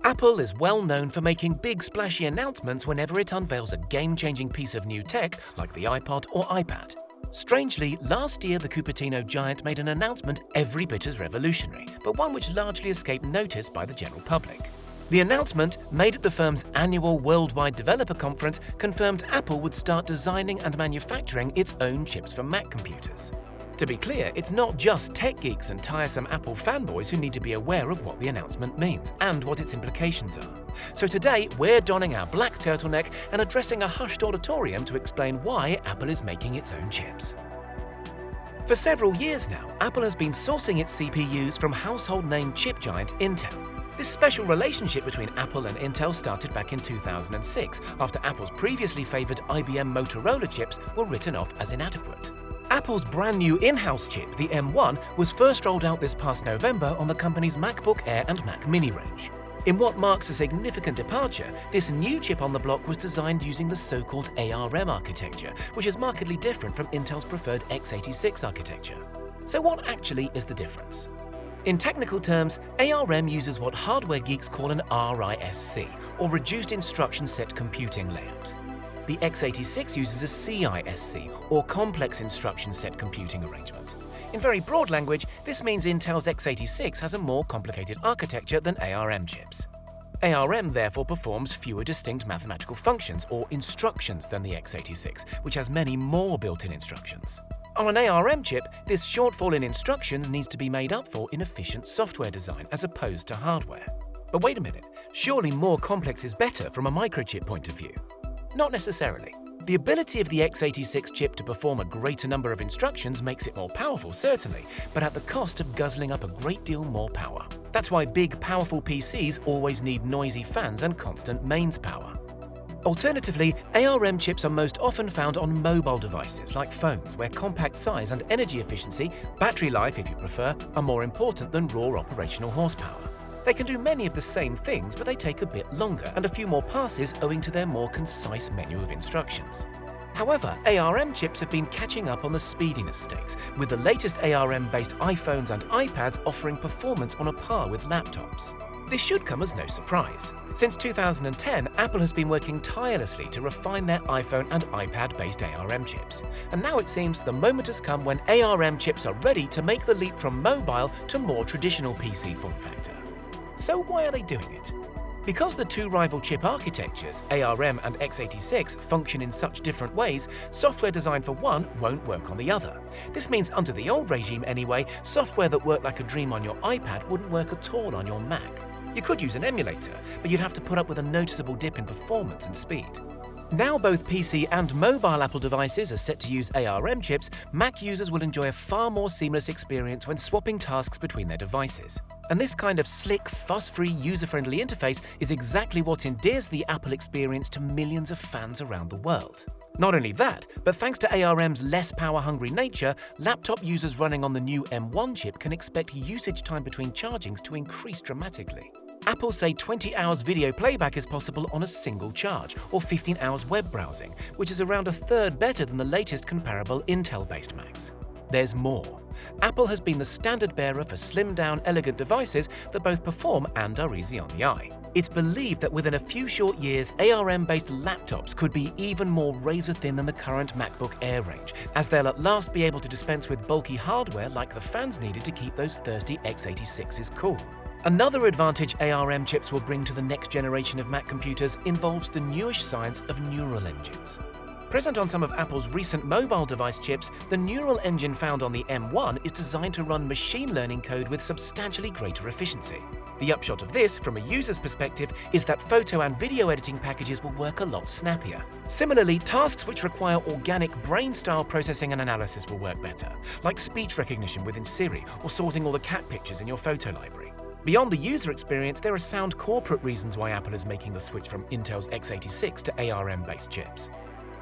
Apple is well known for making big splashy announcements whenever it unveils a game-changing piece of new tech like the iPod or iPad. Strangely, last year the Cupertino giant made an announcement every bit as revolutionary, but one which largely escaped notice by the general public. The announcement, made at the firm's annual Worldwide Developer Conference, confirmed Apple would start designing and manufacturing its own chips for Mac computers. To be clear, it's not just tech geeks and tiresome Apple fanboys who need to be aware of what the announcement means and what its implications are. So today, we're donning our black turtleneck and addressing a hushed auditorium to explain why Apple is making its own chips. For several years now, Apple has been sourcing its CPUs from household name chip giant Intel. This special relationship between Apple and Intel started back in 2006, after Apple's previously favoured IBM-Motorola chips were written off as inadequate. Apple's brand new in-house chip, the M1, was first rolled out this past November on the company's MacBook Air and Mac Mini range. In what marks a significant departure, this new chip on the block was designed using the so-called ARM architecture, which is markedly different from Intel's preferred x86 architecture. So what actually is the difference? In technical terms, ARM uses what hardware geeks call an RISC, or Reduced Instruction Set Computing layout. The x86 uses a CISC, or Complex Instruction Set Computing arrangement. In very broad language, this means Intel's x86 has a more complicated architecture than ARM chips. ARM therefore performs fewer distinct mathematical functions, or instructions, than the x86, which has many more built-in instructions. On an ARM chip, this shortfall in instructions needs to be made up for in efficient software design as opposed to hardware. But wait a minute, surely more complex is better from a microchip point of view? Not necessarily. The ability of the x86 chip to perform a greater number of instructions makes it more powerful, certainly, but at the cost of guzzling up a great deal more power. That's why big, powerful PCs always need noisy fans and constant mains power. Alternatively, ARM chips are most often found on mobile devices like phones, where compact size and energy efficiency, battery life if you prefer, are more important than raw operational horsepower. They can do many of the same things, but they take a bit longer and a few more passes owing to their more concise menu of instructions. However, ARM chips have been catching up on the speediness stakes, with the latest ARM-based iPhones and iPads offering performance on a par with laptops. This should come as no surprise. Since 2010, Apple has been working tirelessly to refine their iPhone and iPad-based ARM chips. And now it seems the moment has come when ARM chips are ready to make the leap from mobile to more traditional PC form factor. So why are they doing it? Because the two rival chip architectures, ARM and x86, function in such different ways, software designed for one won't work on the other. This means under the old regime anyway, software that worked like a dream on your iPad wouldn't work at all on your Mac. You could use an emulator, but you'd have to put up with a noticeable dip in performance and speed. Now both PC and mobile Apple devices are set to use ARM chips, Mac users will enjoy a far more seamless experience when swapping tasks between their devices. And this kind of slick, fuss-free, user-friendly interface is exactly what endears the Apple experience to millions of fans around the world. Not only that, but thanks to ARM's less power-hungry nature, laptop users running on the new M1 chip can expect usage time between chargings to increase dramatically. Apple say 20 hours video playback is possible on a single charge, or 15 hours web browsing, which is around a third better than the latest comparable Intel-based Macs. There's more. Apple has been the standard bearer for slimmed-down, elegant devices that both perform and are easy on the eye. It's believed that within a few short years, ARM-based laptops could be even more razor-thin than the current MacBook Air range, as they'll at last be able to dispense with bulky hardware like the fans needed to keep those thirsty x86s cool. Another advantage ARM chips will bring to the next generation of Mac computers involves the newish science of neural engines. Present on some of Apple's recent mobile device chips, the neural engine found on the M1 is designed to run machine learning code with substantially greater efficiency. The upshot of this, from a user's perspective, is that photo and video editing packages will work a lot snappier. Similarly, tasks which require organic brain-style processing and analysis will work better, like speech recognition within Siri or sorting all the cat pictures in your photo library. Beyond the user experience, there are sound corporate reasons why Apple is making the switch from Intel's x86 to ARM-based chips.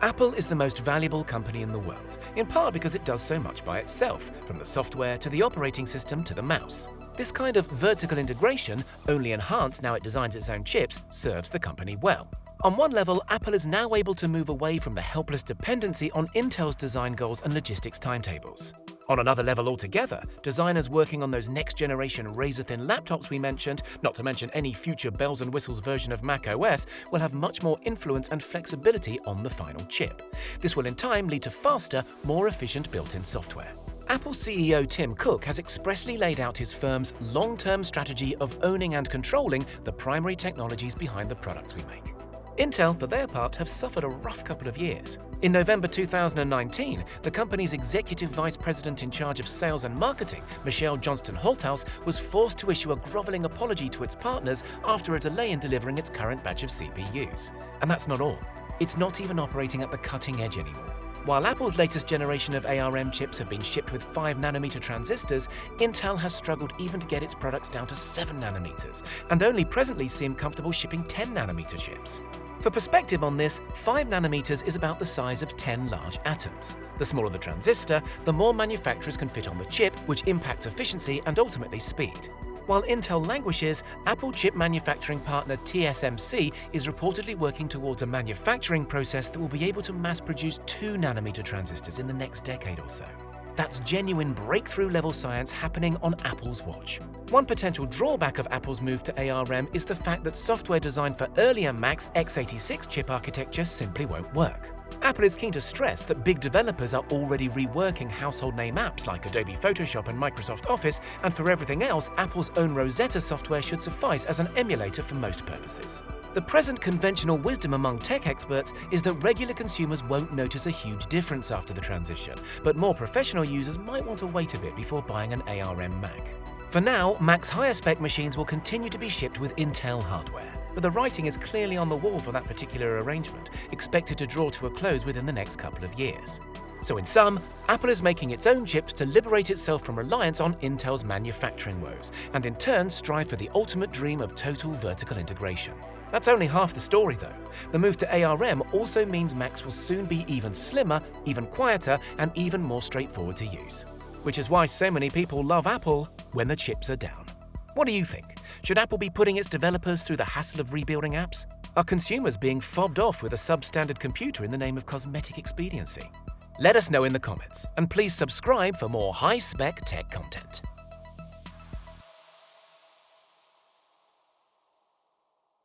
Apple is the most valuable company in the world, in part because it does so much by itself, from the software to the operating system to the mouse. This kind of vertical integration, only enhanced now it designs its own chips, serves the company well. On one level, Apple is now able to move away from the helpless dependency on Intel's design goals and logistics timetables. On another level altogether, designers working on those next-generation razor-thin laptops we mentioned, not to mention any future bells and whistles version of macOS, will have much more influence and flexibility on the final chip. This will in time lead to faster, more efficient built-in software. Apple CEO Tim Cook has expressly laid out his firm's long-term strategy of owning and controlling the primary technologies behind the products we make. Intel, for their part, have suffered a rough couple of years. In November 2019, the company's executive vice president in charge of sales and marketing, Michelle Johnston-Holthouse, was forced to issue a groveling apology to its partners after a delay in delivering its current batch of CPUs. And that's not all. It's not even operating at the cutting edge anymore. While Apple's latest generation of ARM chips have been shipped with 5nm transistors, Intel has struggled even to get its products down to 7nm, and only presently seem comfortable shipping 10nm chips. For perspective on this, 5nm is about the size of 10 large atoms. The smaller the transistor, the more manufacturers can fit on the chip, which impacts efficiency and ultimately speed. While Intel languishes, Apple chip manufacturing partner TSMC is reportedly working towards a manufacturing process that will be able to mass-produce 2nm transistors in the next decade or so. That's genuine breakthrough-level science happening on Apple's watch. One potential drawback of Apple's move to ARM is the fact that software designed for earlier Mac's x86 chip architecture simply won't work. Apple is keen to stress that big developers are already reworking household name apps like Adobe Photoshop and Microsoft Office, and for everything else, Apple's own Rosetta software should suffice as an emulator for most purposes. The present conventional wisdom among tech experts is that regular consumers won't notice a huge difference after the transition, but more professional users might want to wait a bit before buying an ARM Mac. For now, Mac's higher-spec machines will continue to be shipped with Intel hardware, but the writing is clearly on the wall for that particular arrangement, expected to draw to a close within the next couple of years. So in sum, Apple is making its own chips to liberate itself from reliance on Intel's manufacturing woes, and in turn strive for the ultimate dream of total vertical integration. That's only half the story though. The move to ARM also means Macs will soon be even slimmer, even quieter, and even more straightforward to use. Which is why so many people love Apple when the chips are down. What do you think? Should Apple be putting its developers through the hassle of rebuilding apps? Are consumers being fobbed off with a substandard computer in the name of cosmetic expediency? Let us know in the comments, and please subscribe for more high-spec tech content.